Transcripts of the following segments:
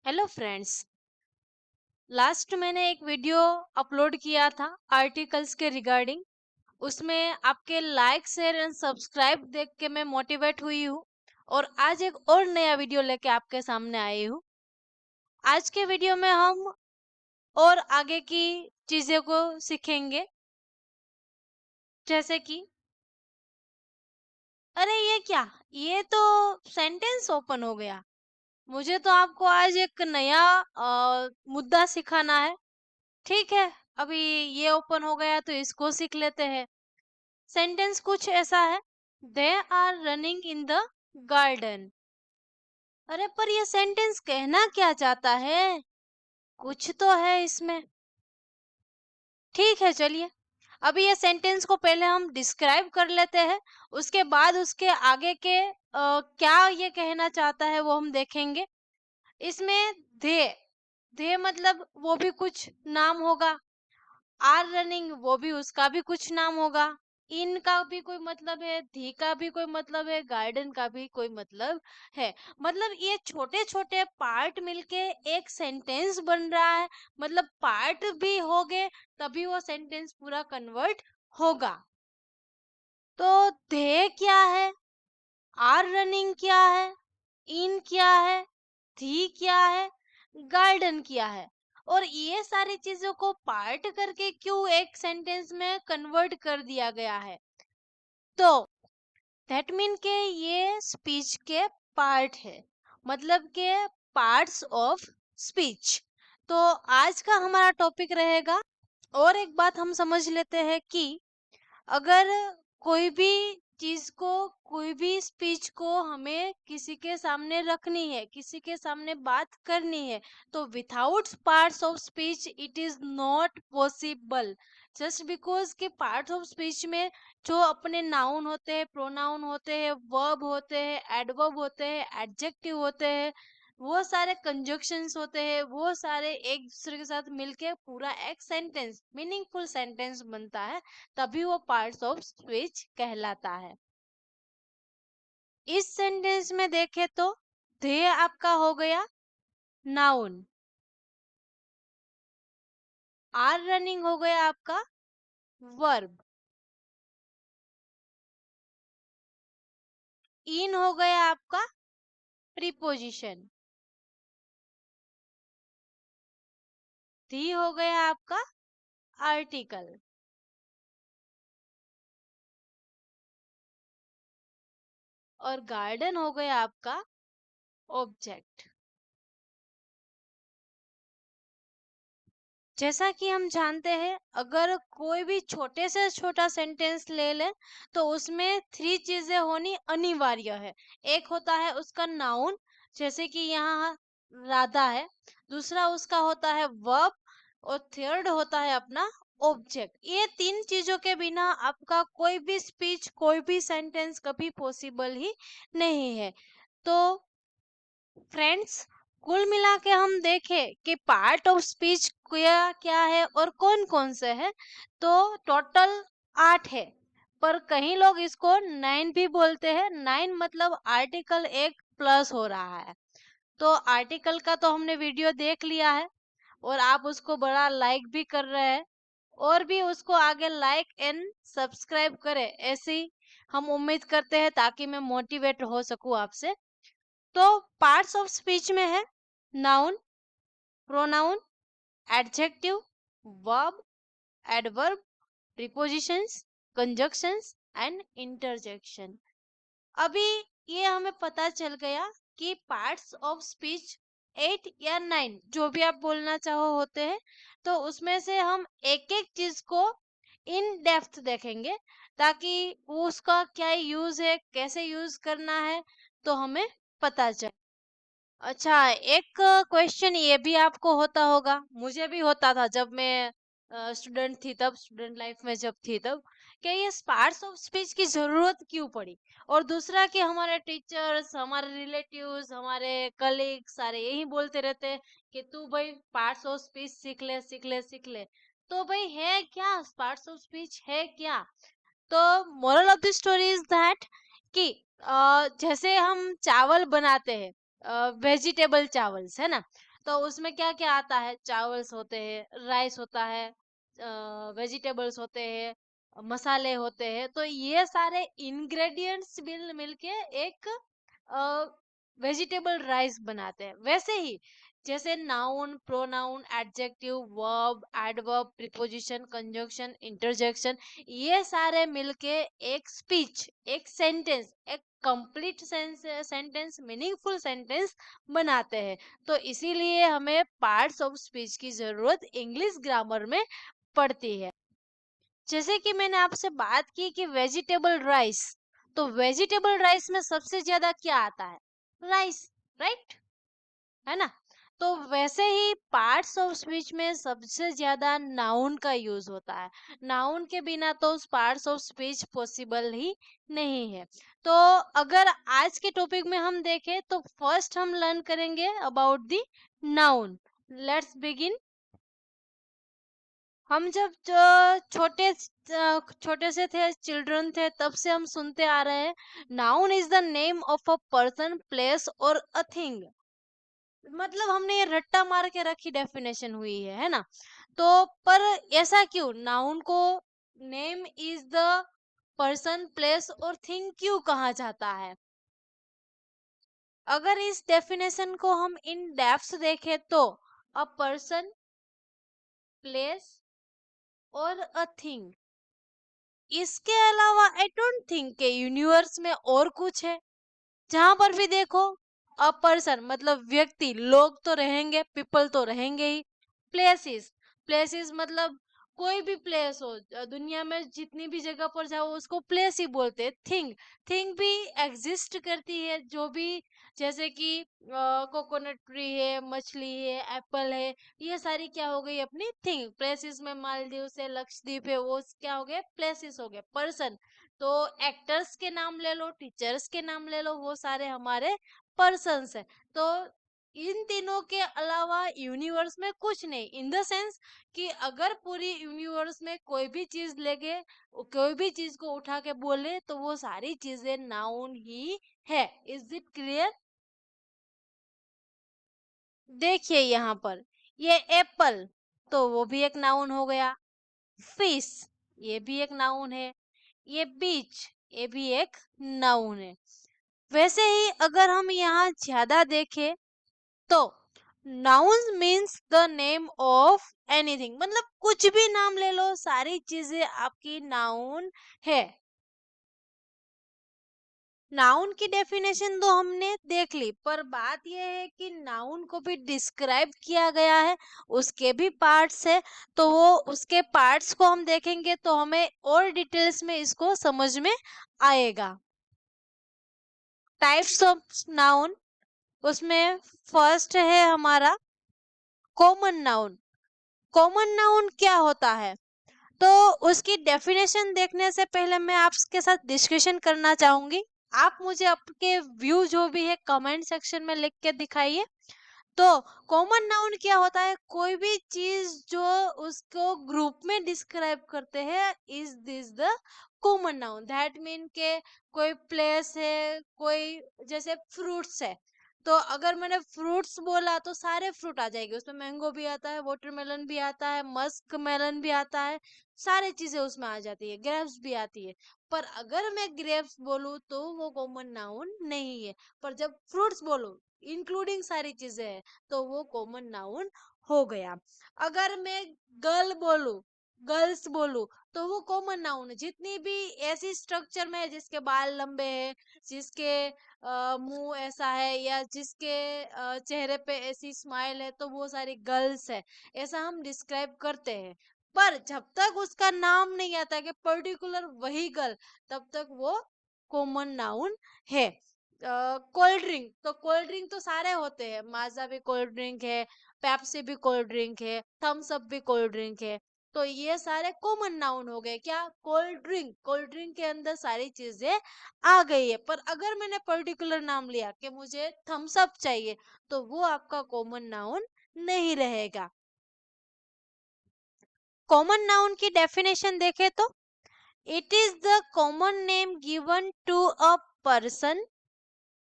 Hello friends. Last मैंने एक video upload किया था आर्टिकल्स के रिगार्डिंग। उसमें आपके लाइक शेयर एंड सब्सक्राइब देख के मैं मोटिवेट हुई हूँ और आज एक और नया वीडियो लेके आपके सामने आई हूँ। आज के वीडियो में हम और आगे की चीजें को सीखेंगे, जैसे कि अरे ये क्या, ये तो सेंटेंस ओपन हो गया। मुझे तो आपको आज एक नया मुद्दा सिखाना है। ठीक है, अभी ये ओपन हो गया तो इसको सीख लेते हैं। सेंटेंस कुछ ऐसा है, they are running in the garden. अरे पर ये सेंटेंस कहना क्या चाहता है? कुछ तो है इसमें। ठीक है, चलिए अभी ये सेंटेंस को पहले हम डिस्क्राइब कर लेते हैं। उसके बाद उसके आगे के क्या ये कहना चाहता है वो हम देखेंगे। इसमें दे दे मतलब वो भी कुछ नाम होगा। आर रनिंग वो भी उसका भी कुछ नाम होगा। इन का भी कोई मतलब है, धी का भी कोई मतलब है, गार्डन का भी कोई मतलब है। मतलब ये छोटे छोटे पार्ट मिलके एक सेंटेंस बन रहा है। मतलब पार्ट भी हो गए तभी वो सेंटेंस पूरा कन्वर्ट होगा। तो दे क्या है, आर रनिंग क्या है, इन क्या है, थी क्या है, गार्डन क्या है, और ये सारी चीजों को पार्ट करके क्यों एक सेंटेंस में कन्वर्ट कर दिया गया है। तो दैट मीन के ये स्पीच के पार्ट है, मतलब के पार्ट्स ऑफ स्पीच। तो आज का हमारा टॉपिक रहेगा। और एक बात हम समझ लेते हैं कि अगर कोई भी चीज को, कोई भी स्पीच को हमें किसी के सामने रखनी है, किसी के सामने बात करनी है, तो without parts of speech it is not possible. Just because के पार्ट्स ऑफ स्पीच में जो अपने नाउन होते हैं, प्रोनाउन होते हैं, वर्ब होते हैं, एडवर्ब होते हैं, एडजेक्टिव होते हैं, वो सारे कंजक्शंस होते हैं, वो सारे एक दूसरे के साथ मिलके पूरा एक सेंटेंस, मीनिंगफुल सेंटेंस बनता है। तभी वो पार्ट्स ऑफ स्पीच कहलाता है। इस सेंटेंस में देखें तो दे आपका हो गया नाउन, आर रनिंग हो गया आपका वर्ब, इन हो गया आपका प्रीपोजिशन, दी हो गया आपका आर्टिकल, और गार्डन हो गया आपका ऑब्जेक्ट। जैसा कि हम जानते हैं, अगर कोई भी छोटे से छोटा सेंटेंस ले ले तो उसमें थ्री चीजें होनी अनिवार्य है। एक होता है उसका नाउन, जैसे कि यहाँ राधा है। दूसरा उसका होता है वर्ब, और थर्ड होता है अपना ऑब्जेक्ट। ये तीन चीजों के बिना आपका कोई भी स्पीच, कोई भी सेंटेंस कभी पॉसिबल ही नहीं है। तो फ्रेंड्स, कुल मिला के हम देखें कि पार्ट ऑफ स्पीच क्या क्या है और कौन कौन से है, तो टोटल 8 है। पर कहीं लोग इसको 9 भी बोलते हैं। 9 मतलब आर्टिकल एक प्लस हो रहा है। तो आर्टिकल का तो हमने वीडियो देख लिया है और आप उसको बड़ा लाइक भी कर रहे हैं। और भी उसको आगे लाइक एंड सब्सक्राइब करें, ऐसी हम उम्मीद करते हैं, ताकि मैं मोटिवेट हो सकूं आपसे। तो पार्ट्स ऑफ स्पीच में है noun, pronoun, adjective, verb, adverb, prepositions, conjunctions and interjection. अभी ये हमें पता चल गया कि पार्ट्स ऑफ स्पीच 8 या 9 जो भी आप बोलना चाहो होते हैं। तो उसमें से हम एक एक चीज को इन डेप्थ देखेंगे, ताकि वो उसका क्या यूज है, कैसे यूज करना है, तो हमें पता चले। अच्छा, एक क्वेश्चन ये भी आपको होता होगा, मुझे भी होता था जब मैं स्टूडेंट थी, तब स्टूडेंट लाइफ में जब थी तब, कि ये पार्ट्स ऑफ स्पीच की जरूरत क्यों पड़ी। और दूसरा कि हमारे टीचर्स, हमारे रिलेटिव्स, हमारे कलीग सारे यही बोलते रहते हैं कि तू भाई पार्ट्स ऑफ स्पीच सीख ले, सीख ले, सीख ले। तो भाई है क्या पार्ट्स ऑफ स्पीच, है क्या? तो moral of the story is that कि जैसे हम चावल बनाते हैं, वेजिटेबल चावल्स है ना, तो उसमें क्या-क्या आता है? चावल्स होते हैं, राइस होता है, वेजिटेबल्स होते हैं, मसाले होते हैं। तो ये सारे इंग्रेडिएंट्स मिलके एक वेजिटेबल राइस बनाते हैं। वैसे ही जैसे noun, pronoun, adjective, verb, adverb, preposition, conjunction, interjection, ये सारे मिलके एक स्पीच, एक सेंटेंस, एक कंप्लीट सेंटेंस, मीनिंगफुल सेंटेंस बनाते हैं। तो इसीलिए हमें पार्ट्स ऑफ स्पीच की जरूरत इंग्लिश ग्रामर में पड़ती है। जैसे कि मैंने आपसे बात की कि वेजिटेबल राइस, तो वेजिटेबल राइस में सबसे ज्यादा क्या आता है? राइस, राइट, है ना? तो वैसे ही पार्ट्स ऑफ स्पीच में सबसे ज्यादा नाउन का यूज होता है। नाउन के बिना तो पार्ट्स ऑफ स्पीच पॉसिबल ही नहीं है। तो अगर आज के टॉपिक में हम देखें तो फर्स्ट हम लर्न करेंगे about the noun. Let's begin. हम जब छोटे से थे, चिल्ड्रन थे, तब से हम सुनते आ रहे हैं, noun is the name of a person, place और अ थिंग। मतलब हमने ये रट्टा मार के रखी डेफिनेशन हुई है ना? तो पर ऐसा क्यों? नाउन को name is the person, place और थिंग क्यों कहा जाता है? अगर इस डेफिनेशन को हम इन डेप्थ देखें तो अ पर्सन, प्लेस और अ थिंग, इसके अलावा आई डोंट थिंक के यूनिवर्स में और कुछ है। जहां पर भी देखो, अ पर्सन मतलब व्यक्ति, लोग तो रहेंगे, पीपल तो रहेंगे ही। प्लेसेस, प्लेसेस मतलब कोई भी प्लेस हो, दुनिया में जितनी भी जगह पर जाओ उसको प्लेस ही बोलते हैं। थिंग, थिंग भी एग्जिस्ट करती है, जो भी, जैसे कि कोकोनट ट्री है, मछली है, एप्पल है, ये सारी क्या हो गई अपनी थिंग। प्लेसेस में मालदीव से लक्षद्वीप है, वो क्या हो गए? प्लेसेस हो गए। पर्सन तो एक्टर्स के नाम ले लो, टीचर्स के नाम ले लो, वो सारे हमारे पर्सन्स है। तो इन तीनों के अलावा यूनिवर्स में कुछ नहीं, इन द सेंस कि अगर पूरी यूनिवर्स में कोई भी चीज लेके, कोई भी चीज को उठा के बोले, तो वो सारी चीजें नाउन ही है। Is it clear? देखिए यहाँ पर, ये एप्पल, तो वो भी एक नाउन हो गया। फिश, ये भी एक नाउन है। ये बीच, ये भी एक नाउन है। वैसे ही अगर हम यहाँ ज्यादा देखें तो noun means the name of anything, मतलब कुछ भी नाम ले लो, सारी चीजें आपकी नाउन है। नाउन की डेफिनेशन तो हमने देख ली, पर बात यह है कि नाउन को भी डिस्क्राइब किया गया है, उसके भी पार्ट्स है। तो वो उसके पार्ट्स को हम देखेंगे तो हमें और डिटेल्स में इसको समझ में आएगा। टाइप्स ऑफ नाउन, उसमें फर्स्ट है हमारा कॉमन नाउन। कॉमन नाउन क्या होता है? तो उसकी डेफिनेशन देखने से पहले मैं आपके साथ डिस्कशन करना चाहूंगी। आप मुझे आपके व्यू जो भी है कमेंट सेक्शन में लिख के दिखाइए। तो कॉमन नाउन क्या होता है? कोई भी चीज जो उसको ग्रुप में डिस्क्राइब करते हैं, is this the common noun. That mean के कोई प्लेस है, कोई जैसे फ्रूट्स है, तो अगर मैंने फ्रूट्स बोला तो सारे फ्रूट आ जाएंगे उसमें। मैंगो भी आता है, वाटरमेलन भी आता है, मस्क मेलन भी आता है, सारी चीजें उसमें आ जाती है, ग्रेप्स भी आती है। पर अगर मैं ग्रेप्स बोलूं तो वो कॉमन नाउन नहीं है। पर जब फ्रूट्स बोलूं इंक्लूडिंग सारी चीजें है, तो वो कॉमन नाउन हो गया। अगर मैं गर्ल बोलूं, गर्ल्स बोलूं, तो वो कॉमन नाउन है। जितनी भी ऐसी स्ट्रक्चर में है, जिसके बाल लंबे हैं, जिसके मुंह ऐसा है, या जिसके चेहरे पे ऐसी स्माइल है, तो वो सारी गर्ल्स है, ऐसा हम डिस्क्राइब करते हैं। पर जब तक उसका नाम नहीं आता कि पर्टिकुलर वही गर्ल, तब तक वो कॉमन नाउन है। कोल्ड ड्रिंक, तो कोल्ड ड्रिंक तो सारे होते हैं, माजा भी कोल्ड ड्रिंक है, पेप्सी भी कोल्ड ड्रिंक है, थम्स अप भी कोल्ड ड्रिंक है। तो ये सारे कॉमन नाउन हो गए। क्या? कोल्ड ड्रिंक, कोल्ड ड्रिंक के अंदर सारी चीजें आ गई है। पर अगर मैंने पर्टिकुलर नाम लिया कि मुझे थम्स अप चाहिए, तो वो आपका कॉमन नाउन नहीं रहेगा। कॉमन नाउन की डेफिनेशन देखें तो it is the common name given to a person,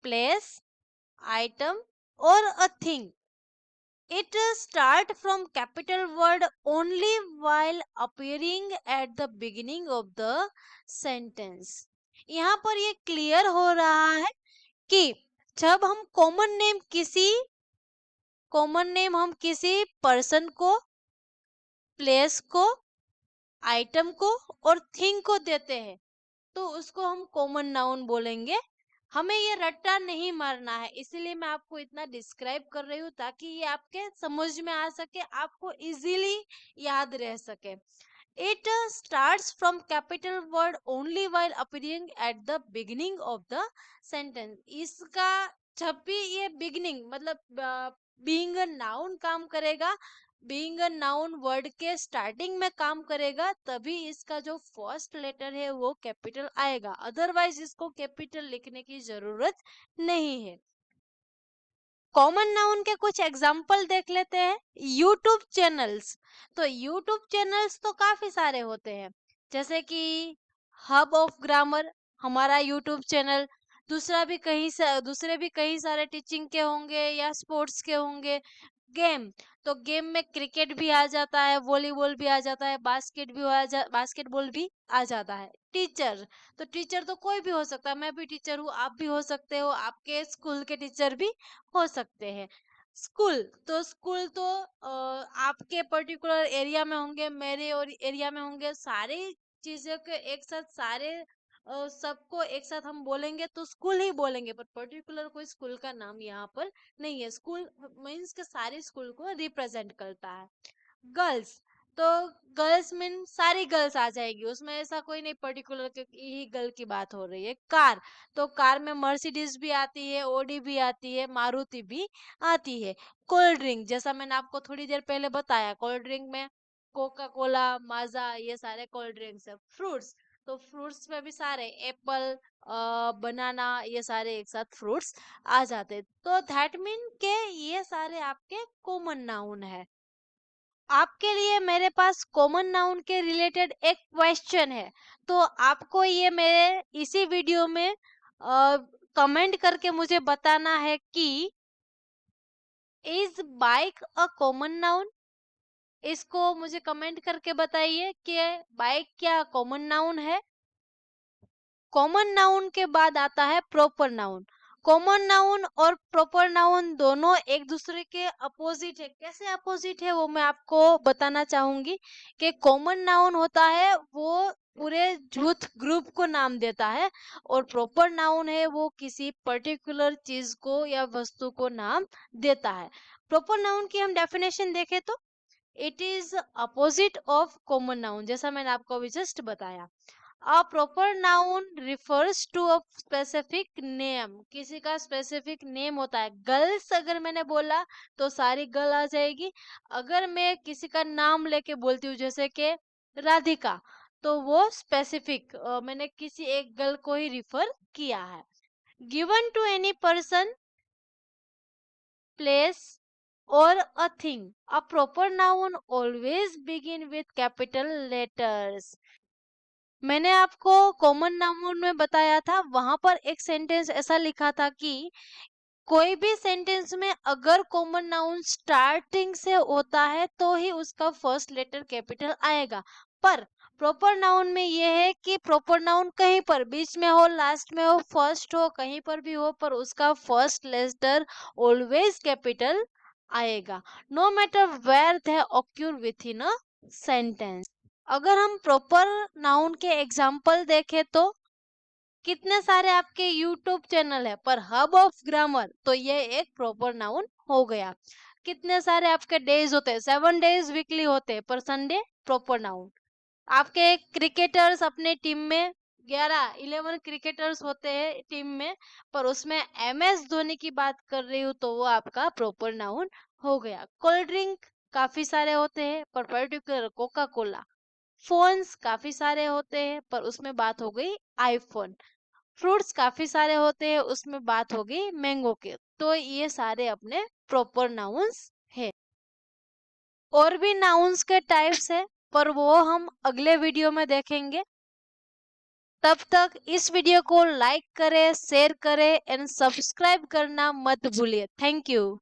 place, item और a thing. It start from capital word only while appearing at the beginning of the sentence. यहाँ पर ये clear हो रहा है कि जब हम कॉमन नेम हम किसी पर्सन को, प्लेस को, आइटम को और थिंग को देते हैं तो उसको हम कॉमन नाउन बोलेंगे। हमें ये रट्टा नहीं मारना है, इसीलिए मैं आपको इतना डिस्क्राइब कर रही हूँ ताकि ये आपके समझ में आ सके, आपको इजीली याद रह सके। It starts from capital word only while appearing at the beginning of the sentence. इसका जब भी ये बिगिनिंग मतलब बीइंग अ नाउन काम करेगा, बीइंग अ नाउन वर्ड के स्टार्टिंग में काम करेगा, तभी इसका जो फर्स्ट लेटर है वो कैपिटल आएगा, अदरवाइज इसको कैपिटल लिखने की जरूरत नहीं है। कॉमन नाउन के कुछ एग्जाम्पल देख लेते हैं। यूट्यूब चैनल्स, तो यूट्यूब चैनल्स तो काफी सारे होते हैं, जैसे कि हब ऑफ ग्रामर हमारा यूट्यूब चैनल, दूसरे भी कई सारे टीचिंग के होंगे या स्पोर्ट्स के होंगे। गेम, तो गेम में क्रिकेट भी आ जाता है, वॉलीबॉल भी आ जाता है, बास्केटबॉल भी आ जाता है। टीचर, तो टीचर तो कोई भी हो सकता है, मैं भी टीचर हूँ, आप भी हो सकते हो, आपके स्कूल के टीचर भी हो सकते हैं। स्कूल, तो स्कूल तो आपके पर्टिकुलर एरिया में होंगे, मेरे और एरिया में होंगे, सारी चीजों के एक साथ सारे सबको एक साथ हम बोलेंगे तो स्कूल ही बोलेंगे, पर पर्टिकुलर कोई स्कूल का नाम यहाँ पर नहीं है। स्कूल मीन्स के सारे स्कूल को रिप्रेजेंट करता है। गर्ल्स, तो गर्ल्स मीन सारी गर्ल्स आ जाएगी, उसमें ऐसा कोई नहीं पर्टिकुलर ही गर्ल की बात हो रही है। कार, तो कार में मर्सिडीज भी आती है, ओडी भी आती है, मारुति भी आती है। कोल्ड ड्रिंक, जैसा मैंने आपको थोड़ी देर पहले बताया, कोल्ड ड्रिंक में कोका कोला, माजा, ये सारे कोल्ड ड्रिंक्स है। फ्रूट्स, तो फ्रूट्स में भी सारे एप्पल, बनाना, ये सारे एक साथ फ्रूट्स आ जाते। तो दैट मीन के ये सारे आपके कॉमन नाउन है। आपके लिए मेरे पास कॉमन नाउन के रिलेटेड एक क्वेश्चन है, तो आपको ये मेरे इसी वीडियो में कमेंट करके मुझे बताना है कि is bike a common noun. इसको मुझे कमेंट करके बताइए कि बाइक क्या कॉमन नाउन है। कॉमन नाउन के बाद आता है प्रॉपर नाउन। कॉमन नाउन और प्रॉपर नाउन दोनों एक दूसरे के अपोजिट है। कैसे अपोजिट है वो मैं आपको बताना चाहूंगी कि कॉमन नाउन होता है वो पूरे यूथ ग्रुप को नाम देता है, और प्रॉपर नाउन है वो किसी पर्टिकुलर चीज को या वस्तु को नाम देता है। प्रॉपर नाउन की हम डेफिनेशन देखें तो it is opposite of common noun, जैसा मैंने आपको अभी जस्ट बताया। A proper noun refers to a specific name, किसी का स्पेसिफिक नेम होता है। गर्ल्स अगर मैंने बोला तो सारी गर्ल आ जाएगी। अगर मैं किसी का नाम लेके बोलती हूँ जैसे कि राधिका, तो वो स्पेसिफिक मैंने किसी एक गर्ल को ही रिफर किया है। Given to any person, place or a thing, a proper noun always begin with capital letters। मैंने आपको कॉमन नाउन में बताया था, वहां पर एक सेंटेंस ऐसा लिखा था कि कोई भी सेंटेंस में अगर कॉमन नाउन स्टार्टिंग से होता है तो ही उसका फर्स्ट लेटर कैपिटल आएगा। पर प्रॉपर नाउन में ये है कि प्रॉपर नाउन कहीं पर बीच में हो, लास्ट में हो, फर्स्ट हो, कहीं पर भी हो, पर उसका फर्स्ट लेटर ऑलवेज कैपिटल आएगा, no matter where they occur within a sentence. अगर हम प्रॉपर नाउन के एग्जाम्पल देखें तो कितने सारे आपके यूट्यूब चैनल है, पर हब ऑफ ग्रामर तो ये एक प्रॉपर नाउन हो गया। कितने सारे आपके डेज होते हैं, 7 डेज वीकली होते हैं, पर संडे प्रॉपर नाउन। आपके क्रिकेटर्स अपने टीम में 11 क्रिकेटर्स होते हैं टीम में, पर उसमें MS धोनी की बात कर रही हूँ तो वो आपका प्रॉपर नाउन हो गया। कोल्ड ड्रिंक काफी सारे होते हैं, पर पर्टिकुलर कोका कोला। फोन्स काफी सारे होते हैं, पर उसमें बात हो गई आईफोन। फ्रूट्स काफी सारे होते हैं, उसमें बात हो गई मैंगो के। तो ये सारे अपने प्रॉपर नाउन्स है। और भी नाउन्स के टाइप्स है, पर वो हम अगले वीडियो में देखेंगे। तब तक इस वीडियो को लाइक करें, शेयर करें एंड सब्सक्राइब करना मत भूलिए। Thank you.